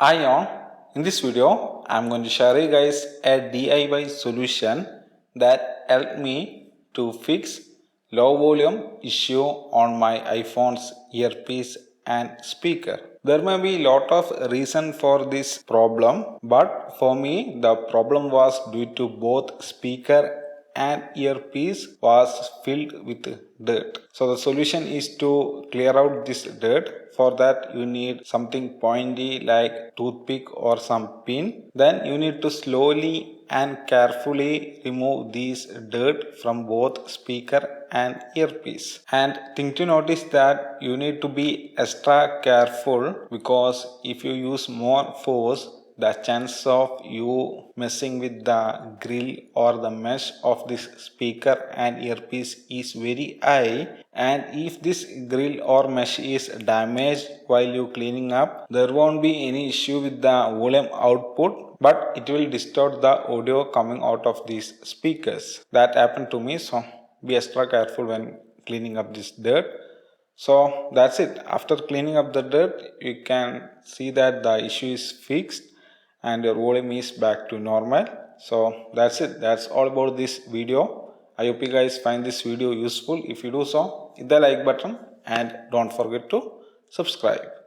Hi on. In this video, I'm going to share you guys a DIY solution that helped me to fix low volume issue on my iPhone's earpiece and speaker. There may be a lot of reason for this problem, but for me the problem was due to both speaker and earpiece was filled with dirt. So the solution is to clear out this dirt. For that you need something pointy like toothpick or some pin. Then you need to slowly and carefully remove these dirt from both speaker and earpiece. And thing to notice that you need to be extra careful, because if you use more force, the chance of you messing with the grill or the mesh of this speaker and earpiece is very high. And if this grill or mesh is damaged while you cleaning up, there won't be any issue with the volume output, but it will distort the audio coming out of these speakers. That happened to me, so be extra careful when cleaning up this dirt. So that's it. After cleaning up the dirt, you can see that the issue is fixed and your volume is back to normal. So that's it. That's all about this video. I hope you guys find this video useful. If you do so, hit the like button and don't forget to subscribe.